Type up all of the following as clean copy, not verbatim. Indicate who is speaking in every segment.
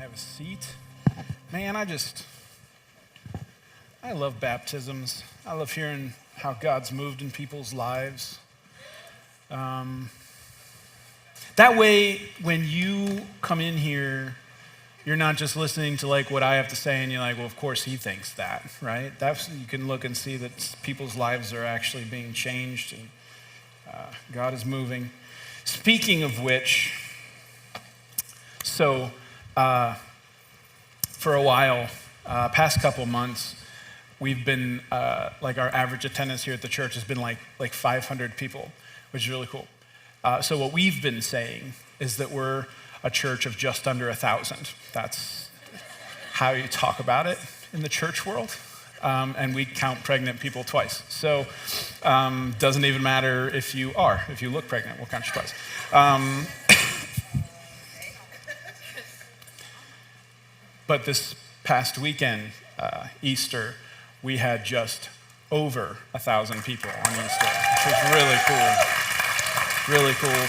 Speaker 1: Have a seat. Man, I love baptisms. I love hearing how God's moved in people's lives. That way, when you come in here, you're not just listening to like what I have to say and you're like, well, of course he thinks that, right? You can look and see that people's lives are actually being changed and God is moving. Speaking of which, so for a while, past couple months, we've been, like our average attendance here at the church has been like 500 people, which is really cool. So what we've been saying is that we're a church of just under 1,000. That's how you talk about it in the church world. And we count pregnant people twice. So doesn't even matter if you look pregnant, we'll count you twice. But this past weekend, Easter, we had just over 1,000 people on Easter, which was really cool. Really cool.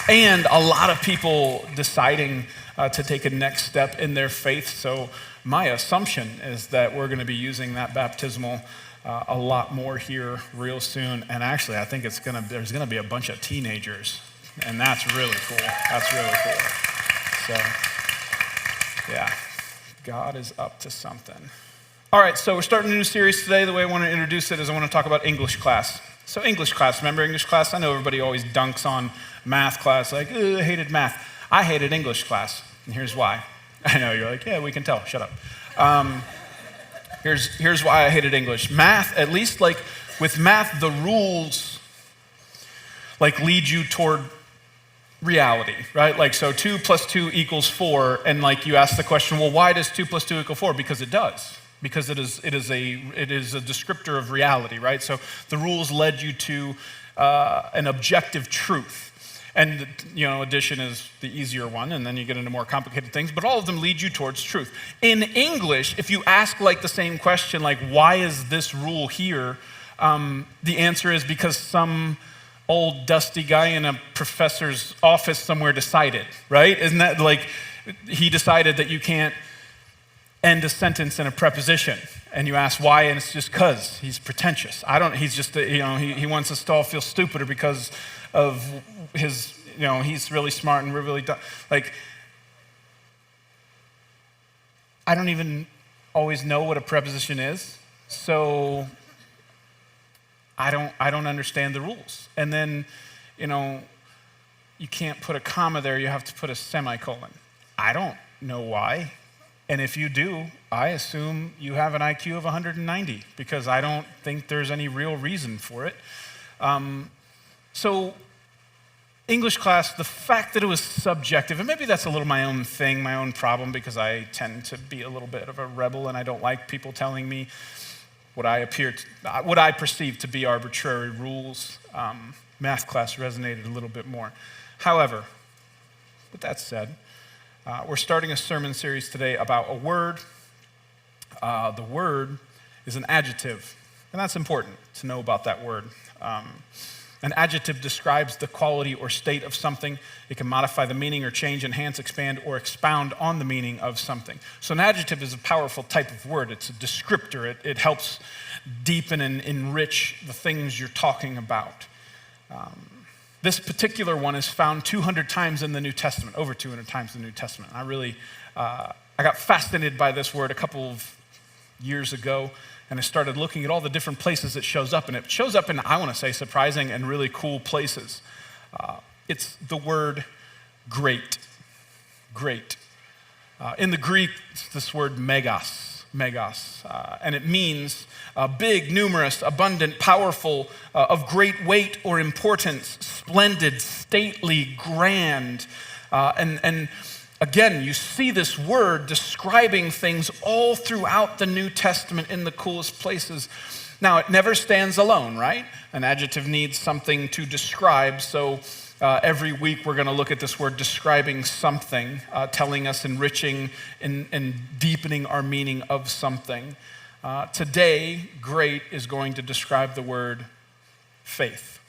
Speaker 1: And a lot of people deciding to take a next step in their faith. So my assumption is that we're going to be using that baptismal a lot more here real soon. And actually, I think there's going to be a bunch of teenagers. And that's really cool. That's really cool. So, yeah, God is up to something. All right, so we're starting a new series today. The way I want to introduce it is I want to talk about English class. So English class, remember English class? I know everybody always dunks on math class, like, I hated math. I hated English class, and here's why. I know, you're like, yeah, we can tell, shut up. Here's why I hated English. Math, at least like with math, the rules like lead you toward reality, right? Like, so 2 + 2 = 4, and like you ask the question, well, why does 2 + 2 = 4? Because it does. Because it is a descriptor of reality, right? So the rules led you to an objective truth. And, addition is the easier one, and then you get into more complicated things, but all of them lead you towards truth. In English, if you ask like the same question, like, why is this rule here? The answer is because some old dusty guy in a professor's office somewhere decided, right? Isn't that like, he decided that you can't end a sentence in a preposition, and you ask why, and it's just because he's pretentious. He's just, he wants us to all feel stupider because of his, he's really smart and we're really dumb. Like, I don't even always know what a preposition is, so I don't understand the rules. And then, you can't put a comma there, you have to put a semicolon. I don't know why. And if you do, I assume you have an IQ of 190 because I don't think there's any real reason for it. So English class, the fact that it was subjective, and maybe that's a little my own thing, my own problem, because I tend to be a little bit of a rebel and I don't like people telling me what I perceive to be arbitrary rules. Math class resonated a little bit more. However, with that said, we're starting a sermon series today about a word. The word is an adjective, and that's important to know about that word. An adjective describes the quality or state of something. It can modify the meaning or change, enhance, expand, or expound on the meaning of something. So an adjective is a powerful type of word. It's a descriptor. It helps deepen and enrich the things you're talking about. This particular one is found 200 times in the New Testament, over 200 times in the New Testament. I got fascinated by this word a couple of years ago, and I started looking at all the different places it shows up, and it shows up in, I want to say, surprising and really cool places. It's the word great. Great. In the Greek, it's this word megas, and it means big, numerous, abundant, powerful, of great weight or importance, splendid, stately, grand. And again, you see this word describing things all throughout the New Testament in the coolest places. Now, it never stands alone, right? An adjective needs something to describe, so every week we're going to look at this word describing something, telling us, enriching and deepening our meaning of something. Today, great is going to describe the word faith.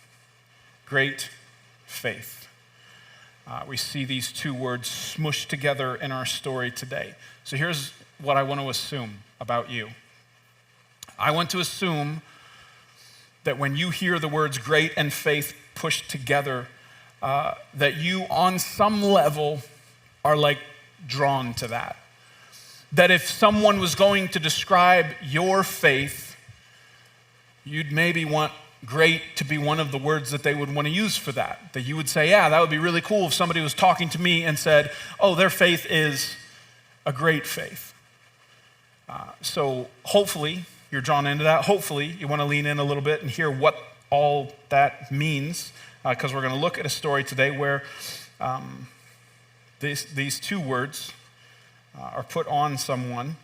Speaker 1: Great faith. We see these two words smushed together in our story today. So here's what I want to assume about you. I want to assume that when you hear the words great and faith pushed together, that you on some level are like drawn to that. That if someone was going to describe your faith, you'd maybe want great to be one of the words that they would want to use for that. That you would say, yeah, that would be really cool if somebody was talking to me and said, oh, their faith is a great faith. So hopefully you're drawn into that. Hopefully you want to lean in a little bit and hear what all that means, because we're going to look at a story today where these two words are put on someone,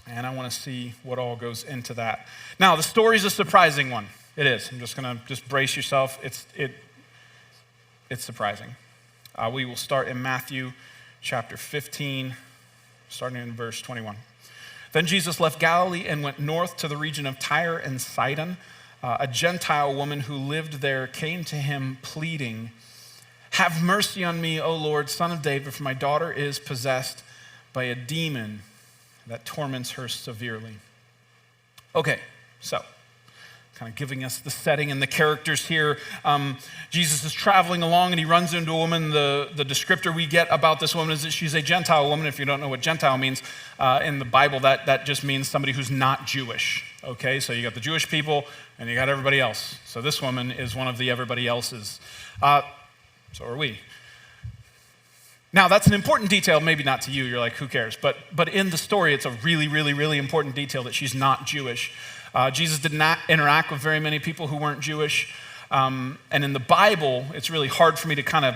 Speaker 1: and I want to see what all goes into that. Now, the story's a surprising one. It is. I'm just going to brace yourself. It's surprising. We will start in Matthew chapter 15, starting in verse 21. Then Jesus left Galilee and went north to the region of Tyre and Sidon. A Gentile woman who lived there came to him pleading, "Have mercy on me, O Lord, Son of David, for my daughter is possessed by a demon that torments her severely." Okay, so kind of giving us the setting and the characters here. Jesus is traveling along and he runs into a woman. The descriptor we get about this woman is that she's a Gentile woman. If you don't know what Gentile means, in the Bible, that just means somebody who's not Jewish. Okay, so you got the Jewish people and you got everybody else. So this woman is one of the everybody else's. So are we. Now, that's an important detail, maybe not to you. You're like, who cares? But in the story, it's a really, really, really important detail that she's not Jewish. Jesus did not interact with very many people who weren't Jewish. And in the Bible, it's really hard for me to kind of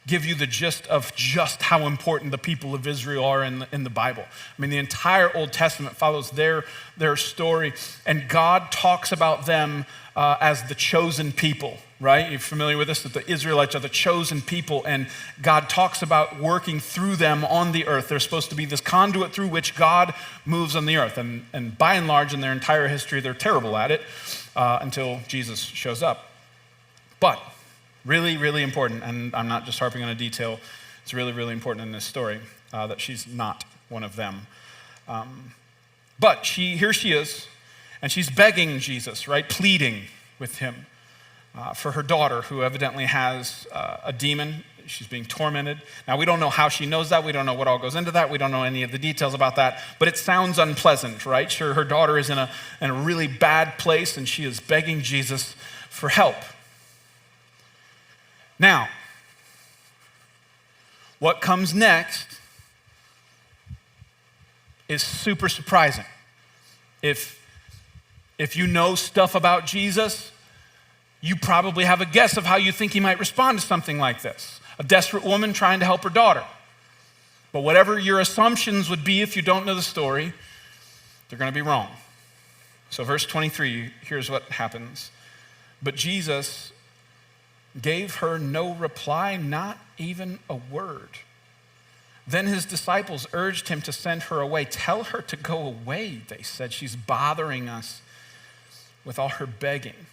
Speaker 1: give you the gist of just how important the people of Israel are in the Bible. I mean, the entire Old Testament follows their story, and God talks about them as the chosen people, right? You're familiar with this, that the Israelites are the chosen people, and God talks about working through them on the earth. They're supposed to be this conduit through which God moves on the earth, and by and large, in their entire history, they're terrible at it until Jesus shows up. But really, really important, and I'm not just harping on a detail, it's really, really important in this story that she's not one of them. But here she is, and she's begging Jesus, right, pleading with him for her daughter, who evidently has a demon. She's being tormented. Now, we don't know how she knows that. We don't know what all goes into that. We don't know any of the details about that, but it sounds unpleasant, right? Sure, her daughter is in a really bad place, and she is begging Jesus for help. Now, what comes next is super surprising. If you know stuff about Jesus, you probably have a guess of how you think he might respond to something like this. A desperate woman trying to help her daughter. But whatever your assumptions would be if you don't know the story, they're going to be wrong. So verse 23, here's what happens. But Jesus gave her no reply, not even a word. Then his disciples urged him to send her away. Tell her to go away, they said. She's bothering us with all her begging.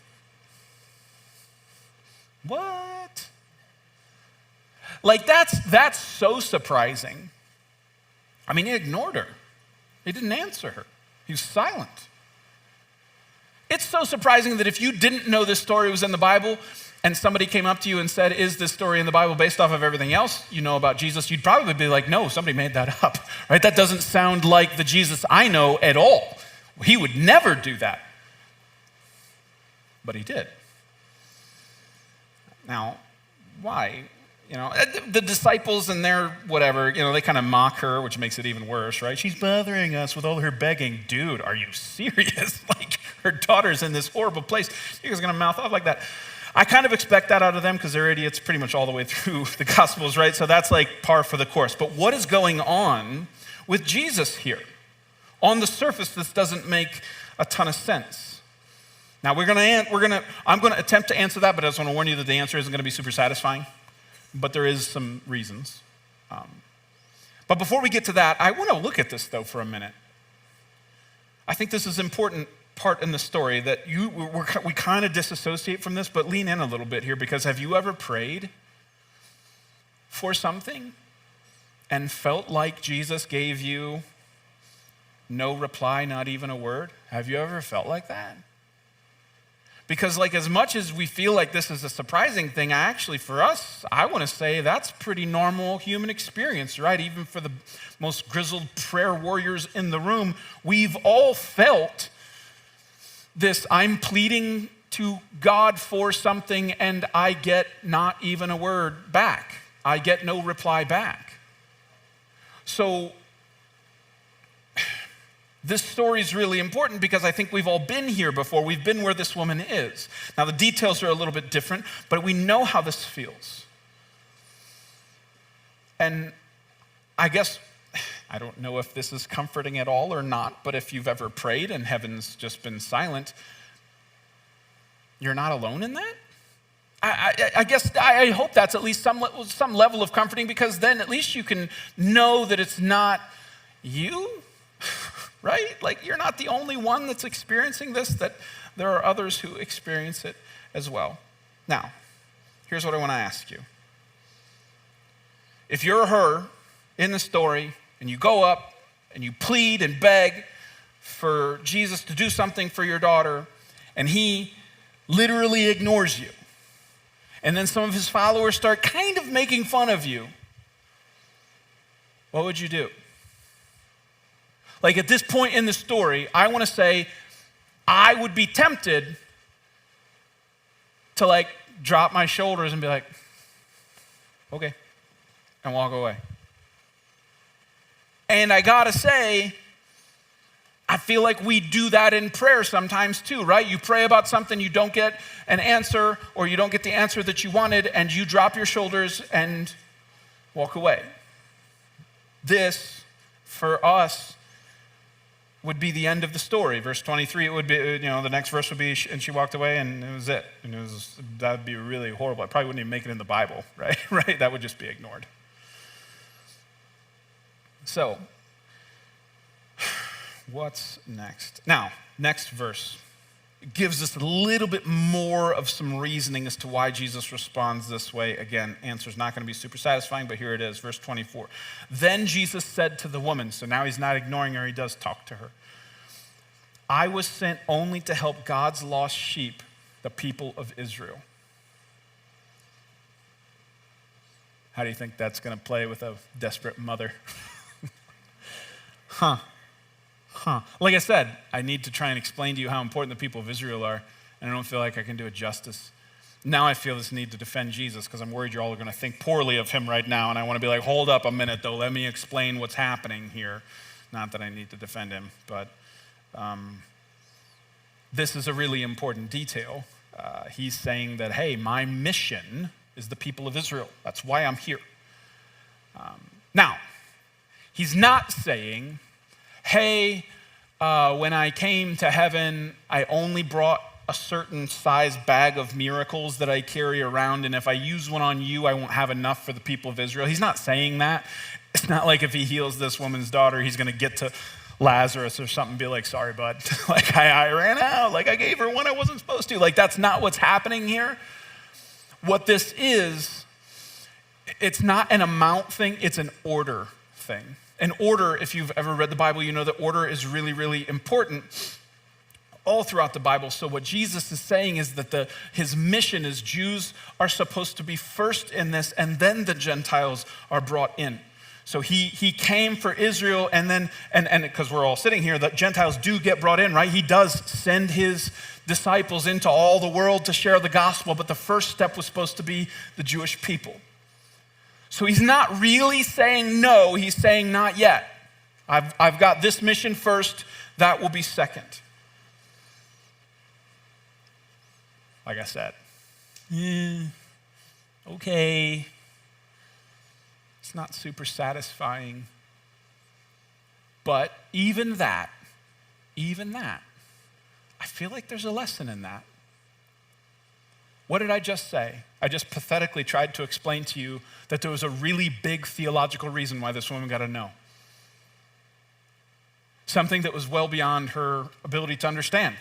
Speaker 1: What? Like that's so surprising. I mean, he ignored her. He didn't answer her. He was silent. It's so surprising that if you didn't know this story was in the Bible and somebody came up to you and said, is this story in the Bible based off of everything else you know about Jesus, you'd probably be like, no, somebody made that up, right? That doesn't sound like the Jesus I know at all. He would never do that. But he did. Now, why? You know, the disciples and their whatever, you know, they kind of mock her, which makes it even worse, right? She's bothering us with all her begging. Dude, are you serious? Like, her daughter's in this horrible place. You guys are going to mouth off like that. I kind of expect that out of them because they're idiots pretty much all the way through the Gospels, right? So that's like par for the course. But what is going on with Jesus here? On the surface, this doesn't make a ton of sense. Now, I'm going to attempt to answer that, but I just want to warn you that the answer isn't going to be super satisfying. But there is some reasons. But before we get to that, I want to look at this, though, for a minute. I think this is an important part in the story that we kind of disassociate from this, but lean in a little bit here, because have you ever prayed for something and felt like Jesus gave you no reply, not even a word? Have you ever felt like that? Because like as much as we feel like this is a surprising thing, actually for us, I want to say that's pretty normal human experience, right? Even for the most grizzled prayer warriors in the room, we've all felt this, I'm pleading to God for something and I get not even a word back. I get no reply back. So this story is really important because I think we've all been here before. We've been where this woman is. Now, the details are a little bit different, but we know how this feels. And I guess, I don't know if this is comforting at all or not, but if you've ever prayed and heaven's just been silent, you're not alone in that? I guess I hope that's at least some level of comforting, because then at least you can know that it's not you. Right? Like you're not the only one that's experiencing this, that there are others who experience it as well. Now, here's what I want to ask you. If you're her in the story and you go up and you plead and beg for Jesus to do something for your daughter and he literally ignores you, and then some of his followers start kind of making fun of you, what would you do? Like at this point in the story, I want to say I would be tempted to like drop my shoulders and be like, okay, and walk away. And I gotta say, I feel like we do that in prayer sometimes too, right? You pray about something, you don't get an answer, or you don't get the answer that you wanted, and you drop your shoulders and walk away. This, for us, would be the end of the story. Verse 23, it would be, the next verse would be, and she walked away, and it was it. And that would be really horrible. I probably wouldn't even make it in the Bible, right? Right? That would just be ignored. So, what's next? Now, next verse gives us a little bit more of some reasoning as to why Jesus responds this way. Again, answer's not going to be super satisfying, but here it is, verse 24. Then Jesus said to the woman, so now he's not ignoring her, he does talk to her. I was sent only to help God's lost sheep, the people of Israel. How do you think that's going to play with a desperate mother? Like I said, I need to try and explain to you how important the people of Israel are, and I don't feel like I can do it justice. Now I feel this need to defend Jesus because I'm worried you're all going to think poorly of him right now, and I want to be like, hold up a minute though, let me explain what's happening here. Not that I need to defend him, but this is a really important detail. He's saying that, hey, my mission is the people of Israel. That's why I'm here. Now, he's not saying, hey, when I came to heaven, I only brought a certain size bag of miracles that I carry around, and if I use one on you, I won't have enough for the people of Israel. He's not saying that. It's not like if he heals this woman's daughter, he's going to get to Lazarus or something and be like, sorry, bud. Like, I ran out. Like, I gave her one I wasn't supposed to. Like, that's not what's happening here. What this is, it's not an amount thing, it's an order thing. An order, if you've ever read the Bible, you know that order is really, really important all throughout the Bible. So what Jesus is saying is that his mission is Jews are supposed to be first in this, and then the Gentiles are brought in. So he came for Israel, and then, and because we're all sitting here, the Gentiles do get brought in, right? He does send his disciples into all the world to share the gospel, but the first step was supposed to be the Jewish people. So he's not really saying no, he's saying not yet. I've got this mission first, that will be second. Like I said, okay. It's not super satisfying. But even that, I feel like there's a lesson in that. What did I just say? I just pathetically tried to explain to you that there was a really big theological reason why this woman got a no. Something that was well beyond her ability to understand.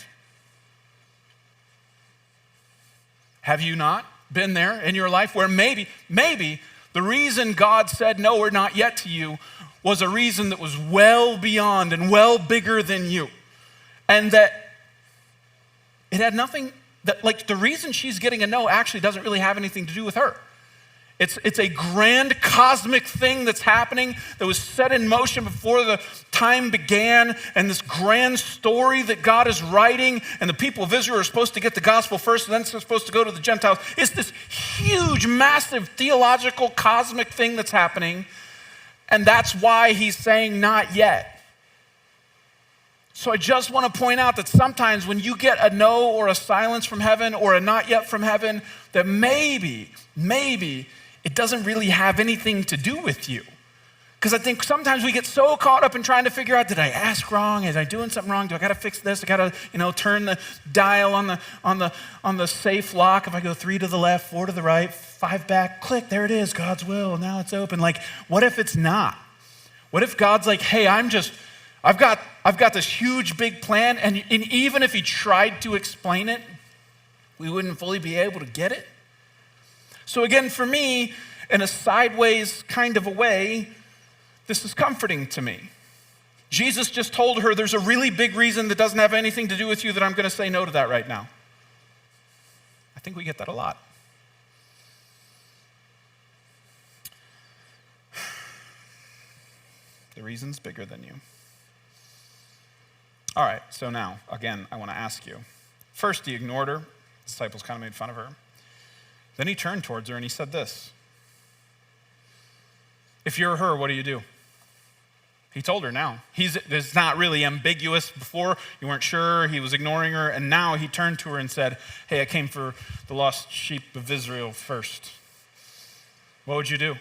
Speaker 1: Have you not been there in your life where maybe The reason God said no or not yet to you was a reason that was well beyond and well bigger than you. And that it had nothing, that like the reason she's getting a no actually doesn't really have anything to do with her. It's a grand cosmic thing that's happening that was set in motion before the time began, and this grand story that God is writing, and the people of Israel are supposed to get the gospel first, and then it's supposed to go to the Gentiles. It's this huge, massive, theological, cosmic thing that's happening, and that's why he's saying not yet. So I just want to point out that sometimes when you get a no or a silence from heaven or a not yet from heaven, that maybe it doesn't really have anything to do with you. Because I think sometimes we get so caught up in trying to figure out, did I ask wrong? Is I doing something wrong? Do I got to fix this? I got to, turn the dial on the safe lock. If I go 3 to the left, 4 to the right, 5 back, click, there it is, God's will. Now it's open. Like, what if it's not? What if God's like, hey, I've got this huge big plan, and even if he tried to explain it, we wouldn't fully be able to get it. So again, for me, in a sideways kind of a way, this is comforting to me. Jesus just told her there's a really big reason that doesn't have anything to do with you that I'm going to say no to that right now. I think we get that a lot. The reason's bigger than you. All right, so now, again, I want to ask you. First, he ignored her. The disciples kind of made fun of her. Then he turned towards her and he said this. If you're her, what do you do? He told her now. It's not really ambiguous. Before, you weren't sure. He was ignoring her. And now he turned to her and said, hey, I came for the lost sheep of Israel first. What would you do?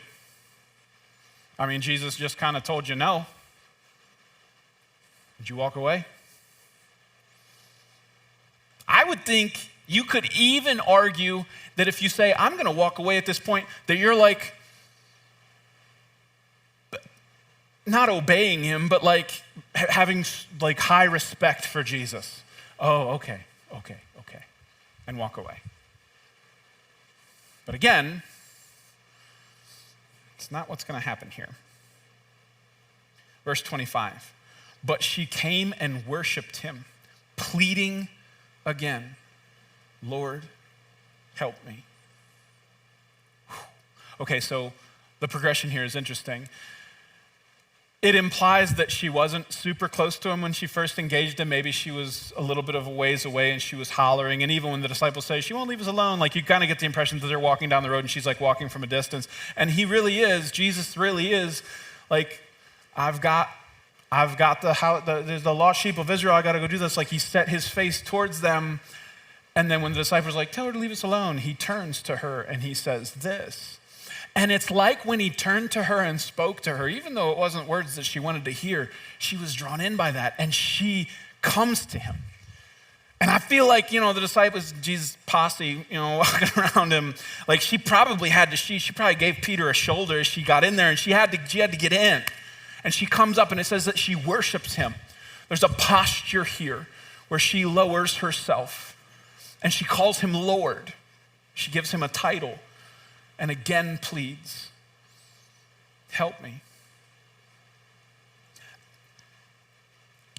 Speaker 1: I mean, Jesus just kind of told you no. Would you walk away? I would think you could even argue that if you say, I'm going to walk away at this point, that you're like, not obeying him, but like having like high respect for Jesus. Oh, okay. And walk away. But again, it's not what's going to happen here. Verse 25. But she came and worshiped him, pleading again, Lord, help me. Okay, so the progression here is interesting. It implies that she wasn't super close to him when she first engaged him. Maybe she was a little bit of a ways away and she was hollering. And even when the disciples say, she won't leave us alone, like you kind of get the impression that they're walking down the road and she's like walking from a distance. And Jesus really is like, there's the lost sheep of Israel, I got to go do this. Like he set his face towards them. And then when the disciples are like, tell her to leave us alone, he turns to her and he says this. And it's like when he turned to her and spoke to her, even though it wasn't words that she wanted to hear, she was drawn in by that and she comes to him. And I feel like, the disciples, Jesus' posse, walking around him, like she probably gave Peter a shoulder as she got in there and she had to get in. And she comes up and it says that she worships him. There's a posture here where she lowers herself and she calls him Lord. She gives him a title and again pleads, help me.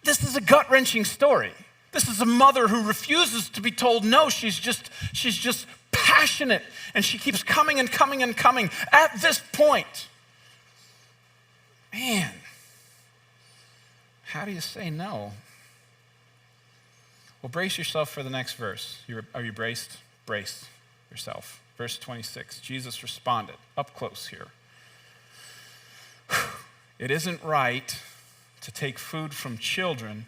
Speaker 1: This is a gut-wrenching story. This is a mother who refuses to be told no. She's just passionate and she keeps coming and coming and coming. At this point, man, how do you say no? Well, brace yourself for the next verse. Are you braced? Brace yourself. Verse 26, Jesus responded, up close here. It isn't right to take food from children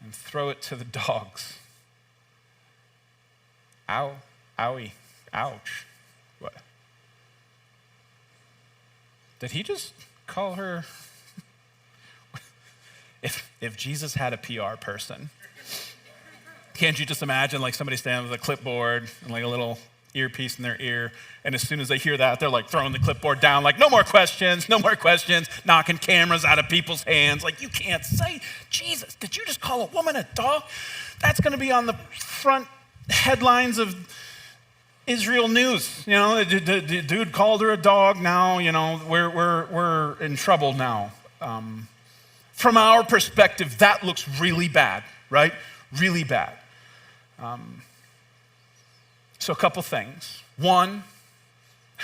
Speaker 1: and throw it to the dogs. Ow, owie, ouch. What? Did he just call her? If Jesus had a PR person, can't you just imagine like somebody standing with a clipboard and like a little earpiece in their ear, and as soon as they hear that, they're like throwing the clipboard down, like no more questions, knocking cameras out of people's hands. Like, you can't say, Jesus, did you just call a woman a dog? That's going to be on the front headlines of Israel news. The dude called her a dog. Now, we're in trouble now. From our perspective, that looks really bad, right? Really bad. So a couple things. One,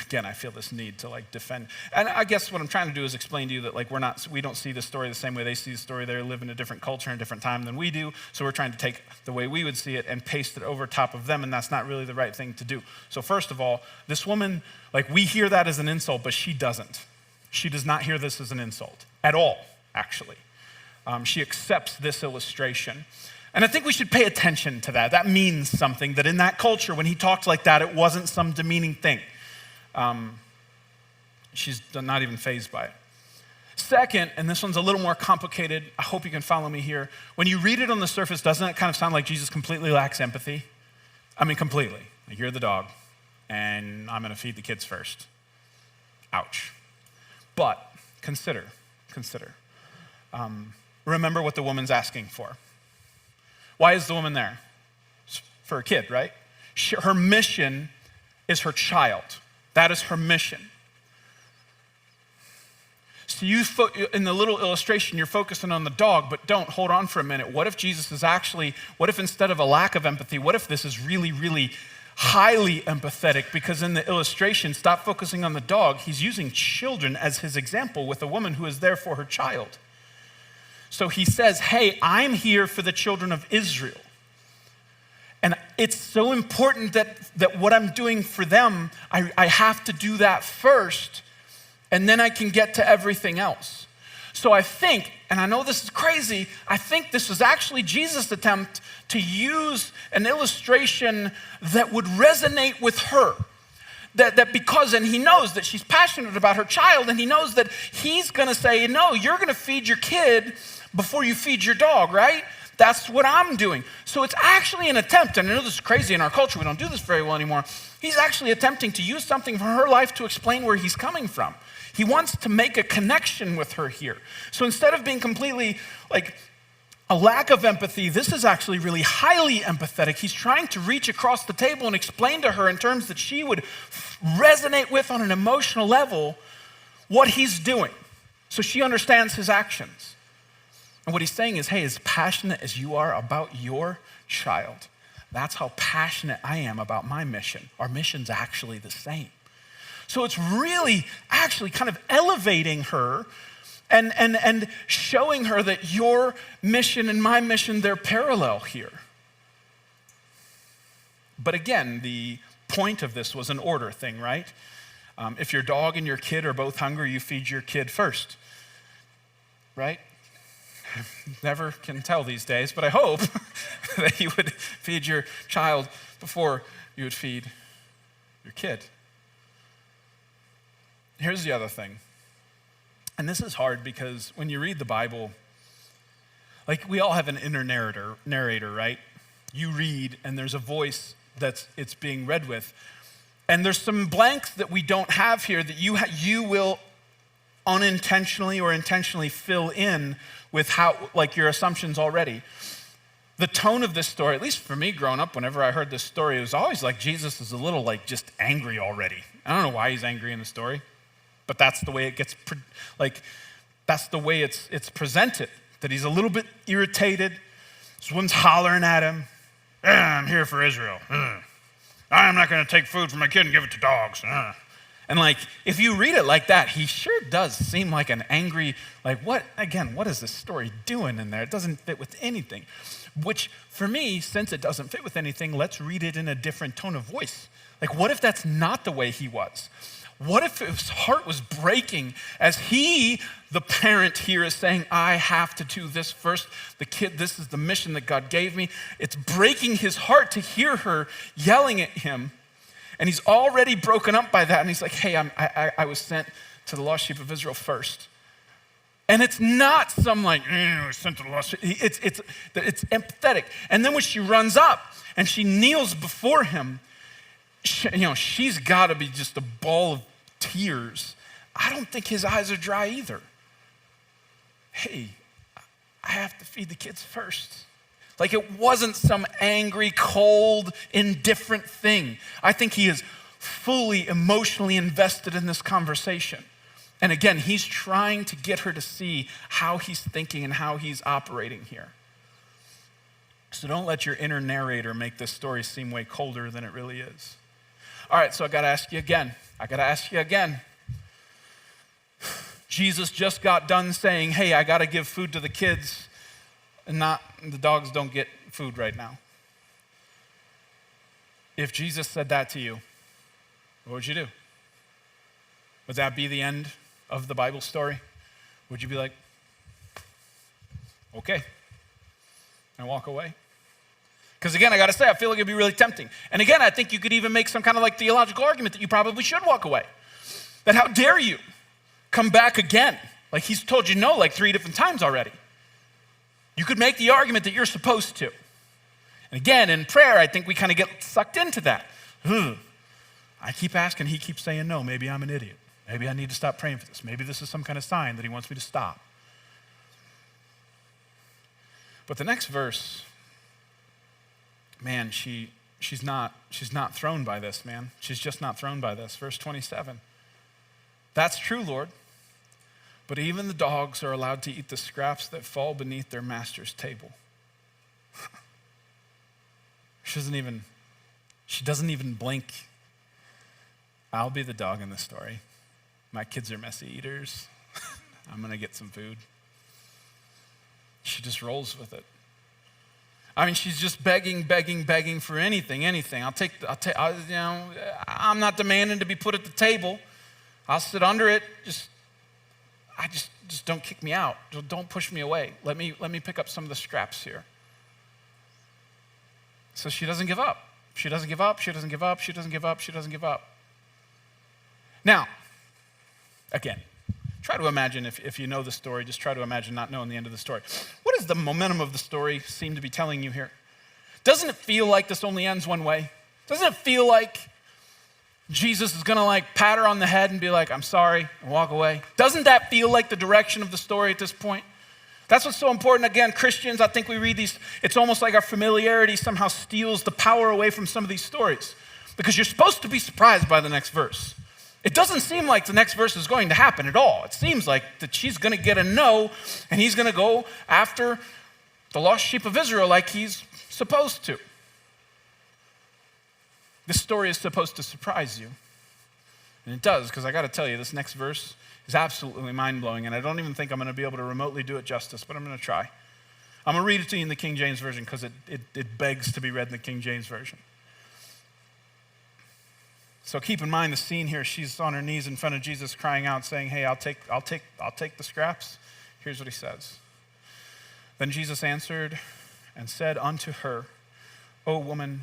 Speaker 1: again, I feel this need to defend. And I guess what I'm trying to do is explain to you that we don't see the story the same way they see the story. They live in a different culture and a different time than we do. So we're trying to take the way we would see it and paste it over top of them, and that's not really the right thing to do. So first of all, this woman, we hear that as an insult, but she doesn't. She does not hear this as an insult at all, actually. She accepts this illustration. And I think we should pay attention to that. That means something, that in that culture, when he talked like that, it wasn't some demeaning thing. She's not even fazed by it. Second, and this one's a little more complicated, I hope you can follow me here. When you read it on the surface, doesn't it kind of sound like Jesus completely lacks empathy? I mean, completely. You're the dog, and I'm going to feed the kids first. Ouch. But consider. Remember what the woman's asking for. Why is the woman there? It's for a kid, right? Her mission is her child. That is her mission. So in the little illustration, you're focusing on the dog, but hold on for a minute. What if what if instead of a lack of empathy, what if this is really, really highly empathetic? Because in the illustration, stop focusing on the dog. He's using children as his example with a woman who is there for her child. So he says, hey, I'm here for the children of Israel. And it's so important that what I'm doing for them, I have to do that first, and then I can get to everything else. So I think, and I know this is crazy, I think this was actually Jesus' attempt to use an illustration that would resonate with her. And he knows that she's passionate about her child, and he knows that he's going to say, no, you're going to feed your kid before you feed your dog, right? That's what I'm doing. So it's actually an attempt, and I know this is crazy in our culture, we don't do this very well anymore. He's actually attempting to use something from her life to explain where he's coming from. He wants to make a connection with her here. So instead of being completely a lack of empathy, this is actually really highly empathetic. He's trying to reach across the table and explain to her in terms that she would resonate with on an emotional level what he's doing. So she understands his actions. And what he's saying is, hey, as passionate as you are about your child, that's how passionate I am about my mission. Our mission's actually the same. So it's really actually kind of elevating her and showing her that your mission and my mission, they're parallel here. But again, the point of this was an order thing, right? If your dog and your kid are both hungry, you feed your kid first, right? Never can tell these days, but I hope that you would feed your child before you would feed your kid. Here's the other thing. And this is hard because when you read the Bible, we all have an inner narrator, right? You read and there's a voice it's being read with. And there's some blanks that we don't have here that you will unintentionally or intentionally fill in with your assumptions already. The tone of this story, at least for me growing up, whenever I heard this story, it was always like Jesus is a little just angry already. I don't know why he's angry in the story, but that's the way it gets, that's the way it's presented, that he's a little bit irritated. This one's hollering at him, I'm here for Israel. I'm not going to take food from my kid and give it to dogs. And if you read it like that, he sure does seem like an angry, what is this story doing in there? It doesn't fit with anything. Which, for me, since it doesn't fit with anything, let's read it in a different tone of voice. What if that's not the way he was? What if his heart was breaking as he, the parent here, is saying, I have to do this first. The kid, this is the mission that God gave me. It's breaking his heart to hear her yelling at him. And he's already broken up by that. And he's like, hey, I was sent to the lost sheep of Israel first. And it's not some sent to the lost sheep. It's empathetic. And then when she runs up and she kneels before him, she's got to be just a ball of tears. I don't think his eyes are dry either. Hey, I have to feed the kids first. Like it wasn't some angry, cold, indifferent thing. I think he is fully emotionally invested in this conversation. And again, he's trying to get her to see how he's thinking and how he's operating here. So don't let your inner narrator make this story seem way colder than it really is. All right, so I got to ask you again. Jesus just got done saying, hey, I got to give food to the kids, and not the dogs don't get food right now. If Jesus said that to you, what would you do? Would that be the end of the Bible story? Would you be like, okay, and walk away? Because again, I got to say, I feel like it'd be really tempting. And again, I think you could even make some kind of like theological argument that you probably should walk away. That how dare you come back again? Like he's told you no like 3 different times already. You could make the argument that you're supposed to. And again, in prayer, I think we kind of get sucked into that. I keep asking, he keeps saying no. Maybe I'm an idiot. Maybe I need to stop praying for this. Maybe this is some kind of sign that he wants me to stop. But the next verse, man, she's not thrown by this, man. She's just not thrown by this. Verse 27. That's true, Lord. But even the dogs are allowed to eat the scraps that fall beneath their master's table. She doesn't even blink. I'll be the dog in this story. My kids are messy eaters. I'm going to get some food. She just rolls with it. I mean, she's just begging for anything. I'm not demanding to be put at the table. I'll sit under it. Just don't kick me out. Don't push me away. Let me pick up some of the scraps here. So she doesn't give up. She doesn't give up. Now, again, try to imagine if you know the story, just try to imagine not knowing the end of the story. What does the momentum of the story seem to be telling you here? Doesn't it feel like this only ends one way? Doesn't it feel like Jesus is going to like pat her on the head and be like, I'm sorry, and walk away? Doesn't that feel like the direction of the story at this point? That's what's so important. Again, Christians, I think we read these, it's almost like our familiarity somehow steals the power away from some of these stories, because you're supposed to be surprised by the next verse. It doesn't seem like the next verse is going to happen at all. It seems like that she's going to get a no, and he's going to go after the lost sheep of Israel like he's supposed to. This story is supposed to surprise you. And it does, because I got to tell you, this next verse is absolutely mind-blowing, and I don't even think I'm going to be able to remotely do it justice, but I'm going to try. I'm going to read it to you in the King James Version because it begs to be read in the King James Version. So keep in mind the scene here. She's on her knees in front of Jesus crying out, saying, hey, I'll take the scraps. Here's what he says. Then Jesus answered and said unto her, O woman,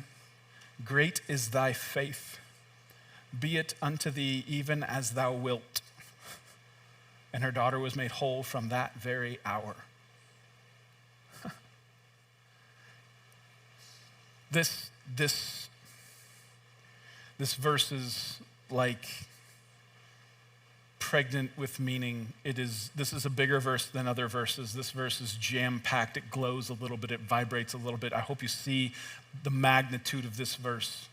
Speaker 1: great is thy faith. Be it unto thee even as thou wilt. And her daughter was made whole from that very hour. This verse is like pregnant with meaning. This is a bigger verse than other verses. This verse is jam-packed. It glows a little bit. It vibrates a little bit. I hope you see the magnitude of this verse.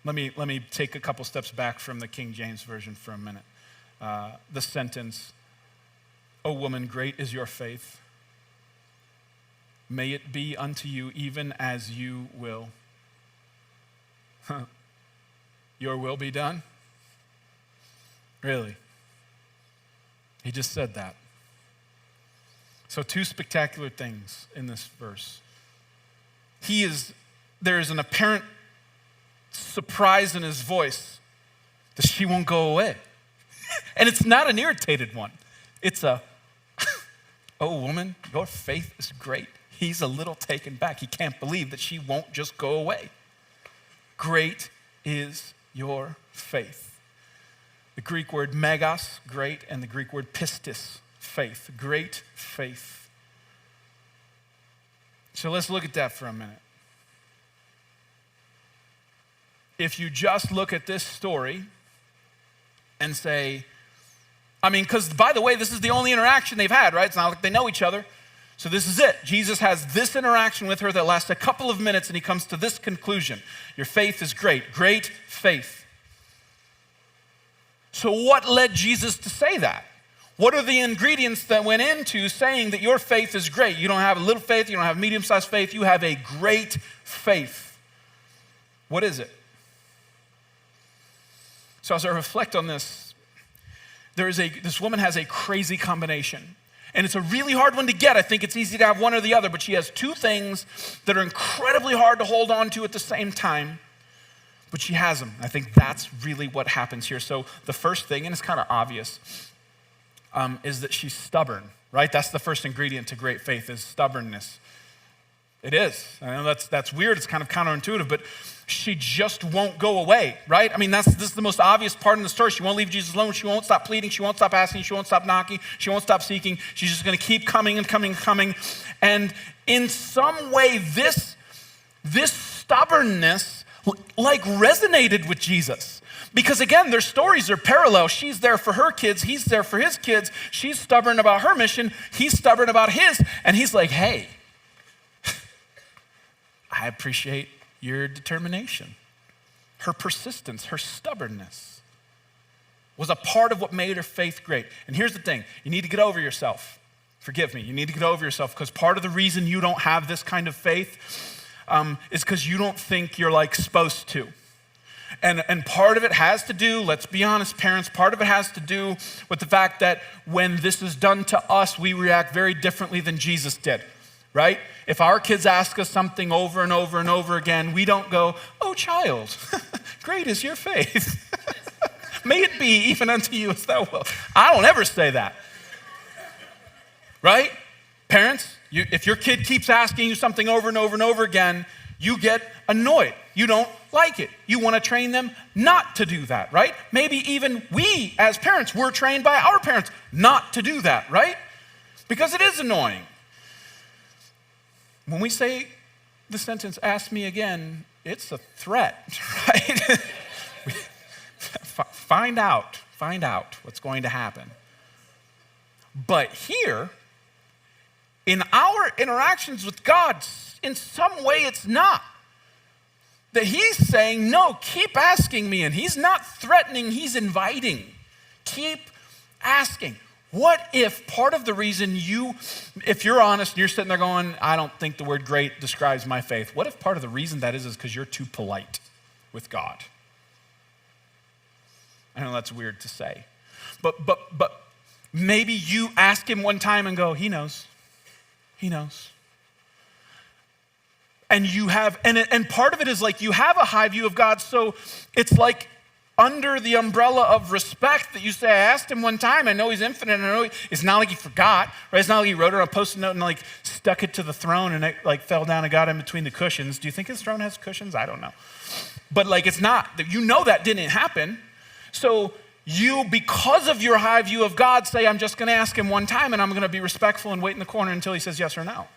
Speaker 1: Let me take a couple steps back from the King James Version for a minute. The sentence, O woman, great is your faith. May it be unto you even as you will. Your will be done? Really? He just said that. So 2 spectacular things in this verse. There is an apparent surprise in his voice that she won't go away. And it's not an irritated one. It's oh woman, your faith is great. He's a little taken back. He can't believe that she won't just go away. Great is your faith. The Greek word megas, great, and the Greek word pistis, faith, great faith. So let's look at that for a minute. If you just look at this story and say, because by the way, this is the only interaction they've had, right? It's not like they know each other. So this is it. Jesus has this interaction with her that lasts a couple of minutes, and he comes to this conclusion. Your faith is great. Great faith. So what led Jesus to say that? What are the ingredients that went into saying that your faith is great? You don't have a little faith, you don't have medium-sized faith, you have a great faith. What is it? So as I reflect on this, this woman has a crazy combination. And it's a really hard one to get. I think it's easy to have one or the other, but she has two things that are incredibly hard to hold on to at the same time, but she has them. I think that's really what happens here. So the first thing, and it's kind of obvious, is that she's stubborn, right? That's the first ingredient to great faith, is stubbornness. It is. I know that's weird. It's kind of counterintuitive, but she just won't go away, right? I mean, this is the most obvious part in the story. She won't leave Jesus alone. She won't stop pleading. She won't stop asking. She won't stop knocking. She won't stop seeking. She's just going to keep coming and coming and coming. And in some way, this stubbornness like resonated with Jesus. Because again, their stories are parallel. She's there for her kids. He's there for his kids. She's stubborn about her mission. He's stubborn about his. And he's like, hey, I appreciate your determination. Her persistence, her stubbornness was a part of what made her faith great. And here's the thing, you need to get over yourself. Forgive me, you need to get over yourself, because part of the reason you don't have this kind of faith is because you don't think you're like supposed to. And part of it has to do, let's be honest, parents, part of it has to do with the fact that when this is done to us, we react very differently than Jesus did. Right? If our kids ask us something over and over and over again, we don't go, oh, child, great is your faith. May it be even unto you as thou wilt. I don't ever say that. Right? Parents, if your kid keeps asking you something over and over and over again, you get annoyed. You don't like it. You want to train them not to do that, right? Maybe even we as parents, we're trained by our parents not to do that, right? Because it is annoying. When we say the sentence, ask me again, it's a threat, right? Find out what's going to happen. But here, in our interactions with God, in some way it's not. That he's saying, no, keep asking me. And he's not threatening, he's inviting. Keep asking. What if part of the reason if you're honest and you're sitting there going, I don't think the word great describes my faith. What if part of the reason that is because you're too polite with God? I know that's weird to say. But maybe you ask him one time and go, he knows. He knows. And you have, and part of it is like you have a high view of God, so it's like under the umbrella of respect that you say, I asked him one time, I know he's infinite, I know it's not like he forgot, right? It's not like he wrote it on a post-it note and like stuck it to the throne and it like fell down and got in between the cushions. Do you think his throne has cushions? I don't know. But like it's not, you know that didn't happen. So you, because of your high view of God, say, I'm just gonna ask him one time and I'm gonna be respectful and wait in the corner until he says yes or no.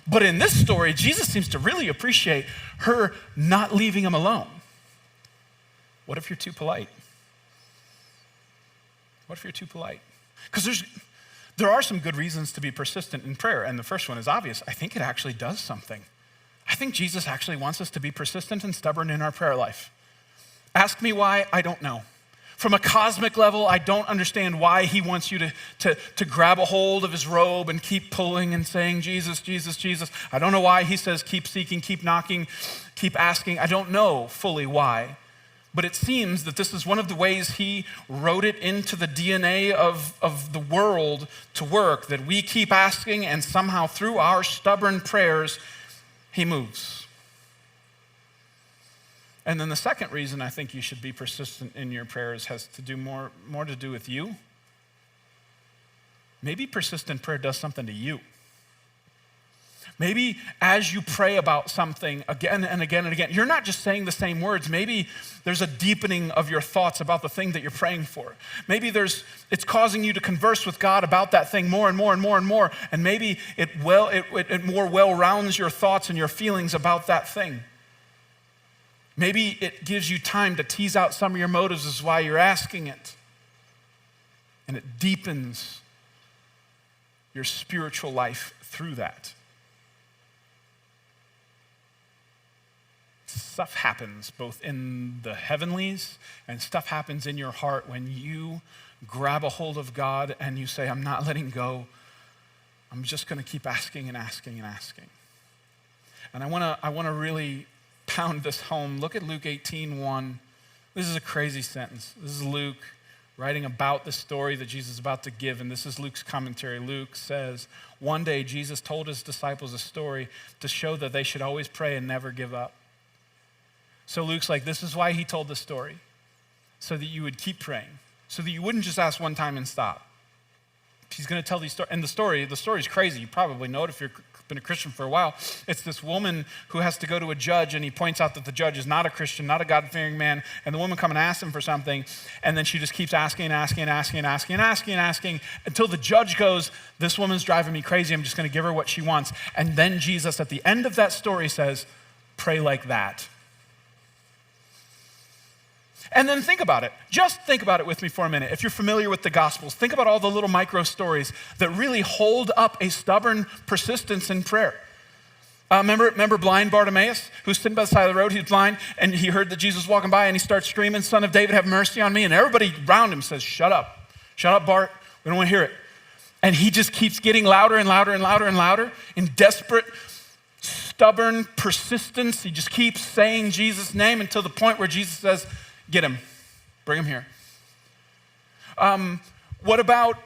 Speaker 1: But in this story, Jesus seems to really appreciate her not leaving him alone. What if you're too polite? What if you're too polite? Because there are some good reasons to be persistent in prayer, and the first one is obvious. I think it actually does something. I think Jesus actually wants us to be persistent and stubborn in our prayer life. Ask me why, I don't know. From a cosmic level, I don't understand why he wants you to grab a hold of his robe and keep pulling and saying, Jesus, Jesus, Jesus. I don't know why he says keep seeking, keep knocking, keep asking. I don't know fully why. But it seems that this is one of the ways he wrote it into the DNA of the world to work, that we keep asking and somehow through our stubborn prayers, he moves. And then the second reason I think you should be persistent in your prayers has to do more to do with you. Maybe persistent prayer does something to you. Maybe as you pray about something again and again and again, you're not just saying the same words. Maybe there's a deepening of your thoughts about the thing that you're praying for. Maybe it's causing you to converse with God about that thing more and more and more and more. And maybe it more well rounds your thoughts and your feelings about that thing. Maybe it gives you time to tease out some of your motives as why you're asking it. And it deepens your spiritual life through that. Stuff happens both in the heavenlies and stuff happens in your heart when you grab a hold of God and you say, I'm not letting go. I'm just going to keep asking and asking and asking. And I want to really pound this home. Look at Luke 18:1. This is a crazy sentence. This is Luke writing about the story that Jesus is about to give, and this is Luke's commentary. Luke says, one day Jesus told his disciples a story to show that they should always pray and never give up. So Luke's like, this is why he told the story, so that you would keep praying, so that you wouldn't just ask one time and stop. He's going to tell these stories, and the story's crazy. You probably know it if you've been a Christian for a while. It's this woman who has to go to a judge, and he points out that the judge is not a Christian, not a God-fearing man, and the woman comes and asks him for something, and then she just keeps asking until the judge goes, this woman's driving me crazy, I'm just going to give her what she wants. And then Jesus, at the end of that story, says, pray like that. And then think about it. Just think about it with me for a minute. If you're familiar with the Gospels, think about all the little micro stories that really hold up a stubborn persistence in prayer. Remember blind Bartimaeus, who's sitting by the side of the road? He's blind, and he heard that Jesus was walking by, and he starts screaming, Son of David, have mercy on me. And everybody around him says, shut up, Bart. We don't want to hear it. And he just keeps getting louder and louder and louder and louder in desperate, stubborn persistence. He just keeps saying Jesus' name until the point where Jesus says, get him. Bring him here. What about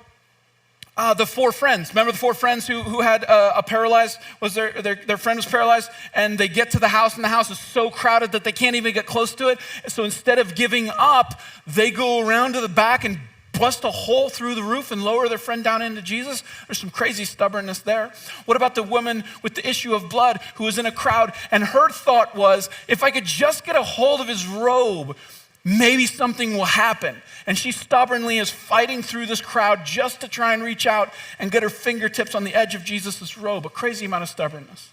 Speaker 1: the four friends? Remember the four friends who had a paralyzed, their friend was paralyzed, and they get to the house, and the house is so crowded that they can't even get close to it. So instead of giving up, they go around to the back and bust a hole through the roof and lower their friend down into Jesus. There's some crazy stubbornness there. What about the woman with the issue of blood who was in a crowd, and her thought was, if I could just get a hold of his robe, maybe something will happen. And she stubbornly is fighting through this crowd just to try and reach out and get her fingertips on the edge of Jesus' robe. A crazy amount of stubbornness.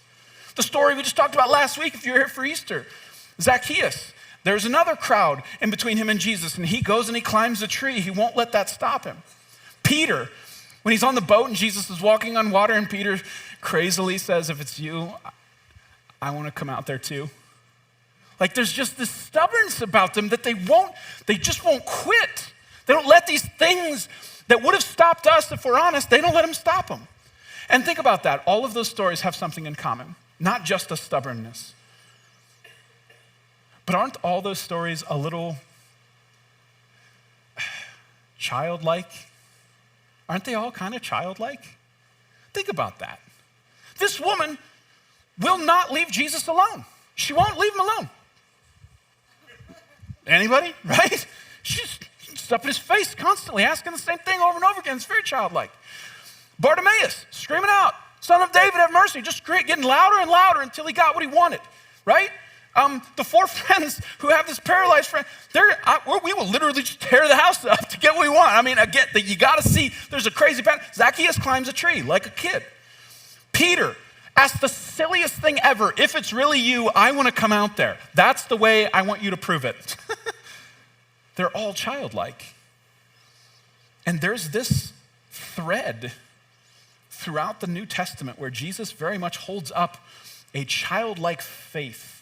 Speaker 1: The story we just talked about last week, if you're here for Easter, Zacchaeus. There's another crowd in between him and Jesus, and he goes and he climbs a tree. He won't let that stop him. Peter, when he's on the boat and Jesus is walking on water, and Peter crazily says, if it's you, I want to come out there too. Like there's just this stubbornness about them that they just won't quit. They don't let these things that would have stopped us, if we're honest, they don't let them stop them. And think about that. All of those stories have something in common, not just a stubbornness. But aren't all those stories a little childlike? Aren't they all kind of childlike? Think about that. This woman will not leave Jesus alone. She won't leave him alone. Anybody, right? She's up in his face constantly, asking the same thing over and over again. It's very childlike. Bartimaeus, screaming out, Son of David, have mercy. Just getting louder and louder until he got what he wanted, right? The four friends who have this paralyzed friend, we will literally just tear the house up to get what we want. I mean, I get that you got to see there's a crazy pattern. Zacchaeus climbs a tree like a kid. Peter asks the silliest thing ever. If it's really you, I want to come out there. That's the way I want you to prove it. They're all childlike. And there's this thread throughout the New Testament where Jesus very much holds up a childlike faith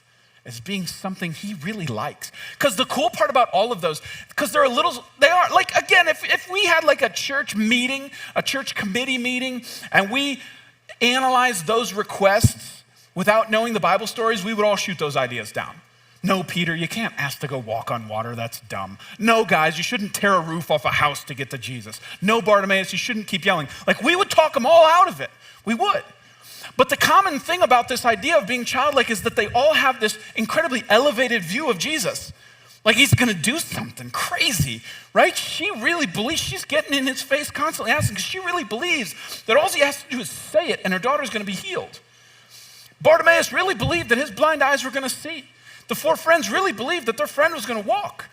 Speaker 1: as being something he really likes. Because the cool part about all of those, because they are like, again, if we had like a church meeting, a church committee meeting, and we analyzed those requests without knowing the Bible stories, we would all shoot those ideas down. No, Peter, you can't ask to go walk on water. That's dumb. No, guys, you shouldn't tear a roof off a house to get to Jesus. No, Bartimaeus, you shouldn't keep yelling. Like, we would talk them all out of it. We would. But the common thing about this idea of being childlike is that they all have this incredibly elevated view of Jesus. Like he's going to do something crazy, right? She really believes, she's getting in his face constantly asking, because she really believes that all he has to do is say it and her daughter's going to be healed. Bartimaeus really believed that his blind eyes were going to see. The four friends really believed that their friend was going to walk.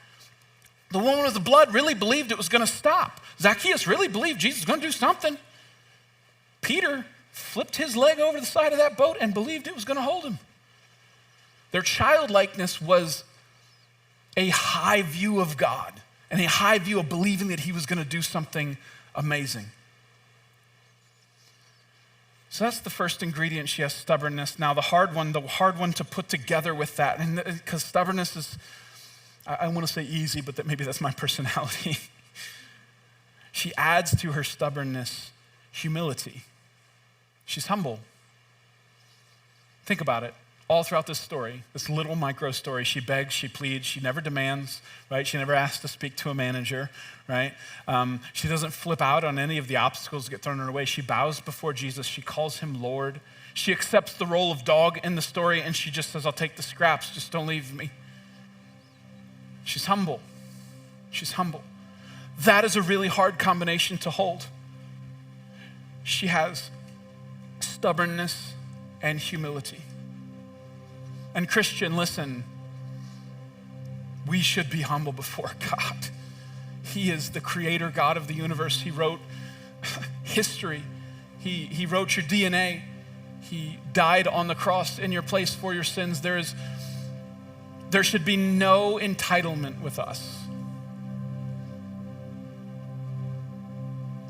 Speaker 1: The woman with the blood really believed it was going to stop. Zacchaeus really believed Jesus was going to do something. Peter flipped his leg over the side of that boat and believed it was going to hold him. Their childlikeness was a high view of God and a high view of believing that he was going to do something amazing. So that's the first ingredient. She has stubbornness. Now the hard one to put together with that, and because stubbornness is, I want to say easy, but maybe that's my personality. She adds to her stubbornness humility. She's humble. Think about it. All throughout this story, this little micro story, she begs, she pleads, she never demands, right? She never asks to speak to a manager, right? She doesn't flip out on any of the obstacles that get thrown in her way. She bows before Jesus. She calls him Lord. She accepts the role of dog in the story, and she just says, I'll take the scraps, just don't leave me. She's humble. She's humble. That is a really hard combination to hold. She has stubbornness and humility. And Christian, listen, we should be humble before God. He is the creator God of the universe. He wrote history. He wrote your DNA. He died on the cross in your place for your sins. There should be no entitlement with us.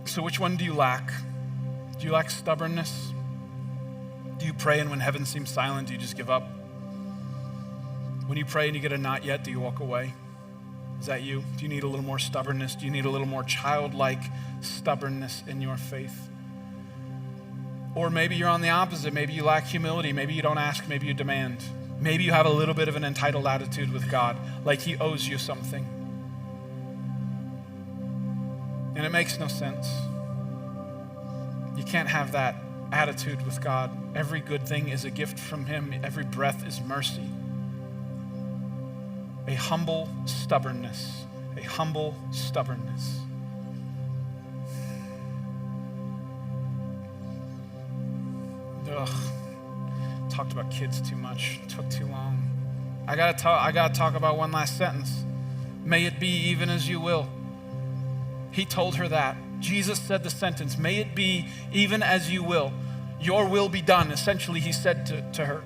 Speaker 1: So which one do you lack? Do you lack stubbornness? Do you pray and when heaven seems silent, do you just give up? When you pray and you get a not yet, do you walk away? Is that you? Do you need a little more stubbornness? Do you need a little more childlike stubbornness in your faith? Or maybe you're on the opposite. Maybe you lack humility. Maybe you don't ask. Maybe you demand. Maybe you have a little bit of an entitled attitude with God, like he owes you something. And it makes no sense. You can't have that attitude with God. Every good thing is a gift from him. Every breath is mercy. A humble stubbornness. A humble stubbornness. Ugh. Talked about kids too much. Took too long. I gotta talk about one last sentence. May it be even as you will. He told her that. Jesus said the sentence, may it be even as you will. Your will be done. Essentially, he said to her.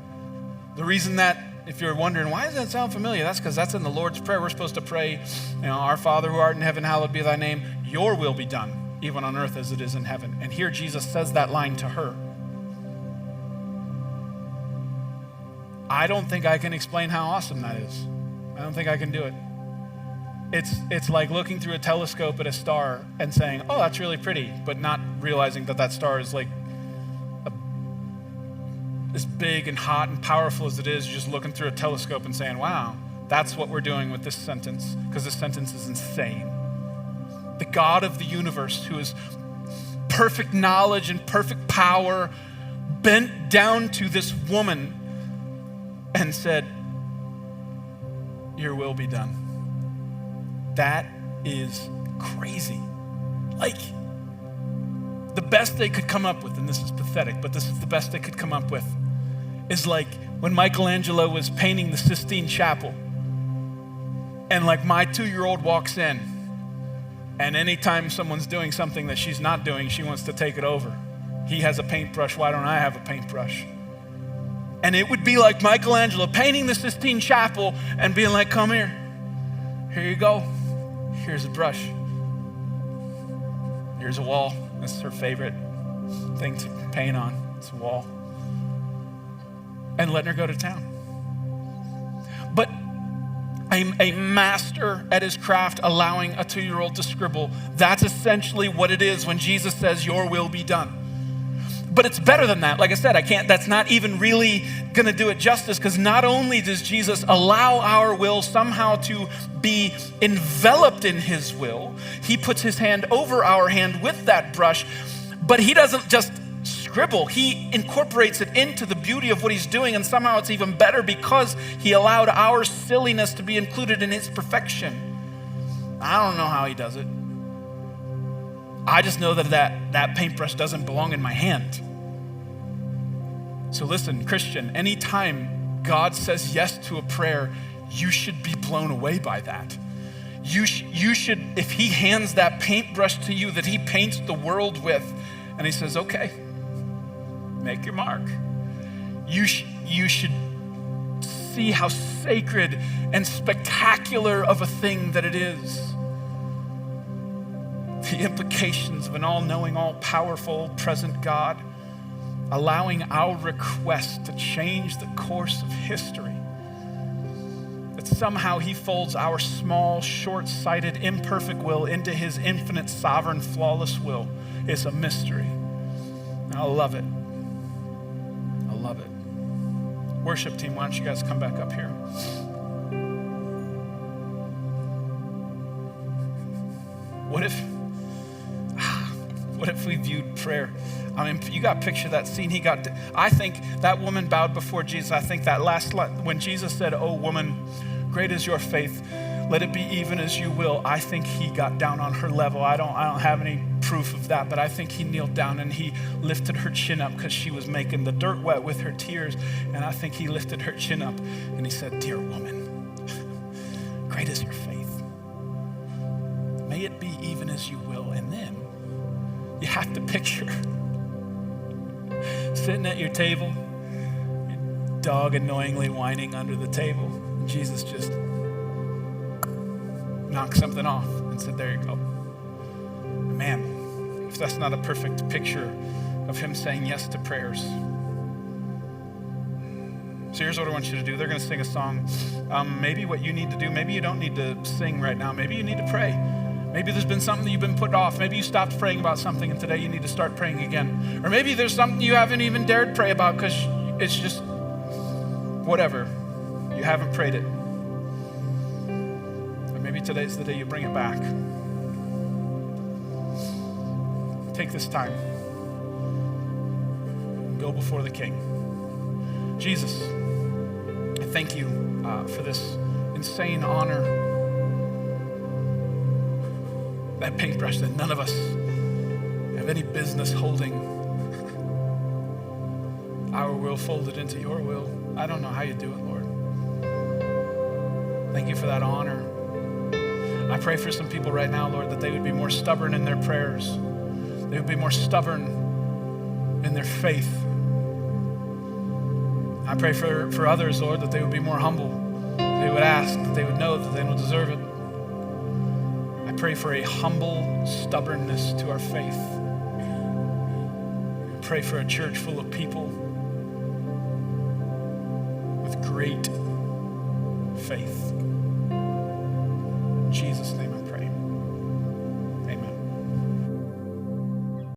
Speaker 1: The reason that, if you're wondering, why does that sound familiar? That's because that's in the Lord's Prayer. We're supposed to pray, our Father who art in heaven, hallowed be thy name. Your will be done, even on earth as it is in heaven. And here Jesus says that line to her. I don't think I can explain how awesome that is. I don't think I can do it. It's like looking through a telescope at a star and saying, oh, that's really pretty, but not realizing that star is like as big and hot and powerful as it is, just looking through a telescope and saying, wow, that's what we're doing with this sentence, because this sentence is insane. The God of the universe, who is perfect knowledge and perfect power, bent down to this woman and said, your will be done. That is crazy. Like, the best they could come up with, and this is pathetic, but this is the best they could come up with, is like when Michelangelo was painting the Sistine Chapel, and like my 2-year-old walks in, and anytime someone's doing something that she's not doing, she wants to take it over. He has a paintbrush, why don't I have a paintbrush? And it would be like Michelangelo painting the Sistine Chapel and being like, come here. Here you go. Here's a brush. Here's a wall. This is her favorite thing to paint on. It's a wall. And letting her go to town. But a master at his craft allowing a 2-year-old to scribble, that's essentially what it is when Jesus says, your will be done. But it's better than that. Like I said, that's not even really gonna do it justice, because not only does Jesus allow our will somehow to be enveloped in his will, he puts his hand over our hand with that brush, but he doesn't just scribble, he incorporates it into the beauty of what he's doing, and somehow it's even better because he allowed our silliness to be included in his perfection. I don't know how he does it. I just know that paintbrush doesn't belong in my hand. So listen, Christian, anytime God says yes to a prayer, you should be blown away by that. You should, if he hands that paintbrush to you that he paints the world with, and he says, okay, make your mark. You should see how sacred and spectacular of a thing that it is. The implications of an all-knowing, all-powerful, present God. allowing our request to change the course of history. That somehow he folds our small, short-sighted, imperfect will into his infinite, sovereign, flawless will is a mystery. And I love it. I love it. Worship team, why don't you guys come back up here? What if we viewed prayer? I mean, you got to picture that scene. I think that woman bowed before Jesus. I think that when Jesus said, "Oh woman, great is your faith. Let it be even as you will." I think he got down on her level. I don't have any proof of that, but I think he kneeled down and he lifted her chin up because she was making the dirt wet with her tears. And I think he lifted her chin up and he said, "Dear woman, great is your faith. May it be even as you will." And then you have to picture sitting at your table, your dog annoyingly whining under the table, and Jesus just knocked something off and said, "There you go." Man, if that's not a perfect picture of him saying yes to prayers. So here's what I want you to do. They're going to sing a song. Maybe what you need to do, maybe you don't need to sing right now. Maybe you need to pray. Maybe there's been something that you've been put off. Maybe you stopped praying about something and today you need to start praying again. Or maybe there's something you haven't even dared pray about because it's just whatever. You haven't prayed it. Or maybe today's the day you bring it back. Take this time. Go before the King. Jesus, I thank you for this insane honor. That paintbrush that none of us have any business holding. Our will folded into your will. I don't know how you do it, Lord. Thank you for that honor. I pray for some people right now, Lord, that they would be more stubborn in their prayers. They would be more stubborn in their faith. I pray for others, Lord, that they would be more humble. They would ask, that they would know that they don't deserve it. I pray for a humble stubbornness to our faith. I pray for a church full of people with great faith.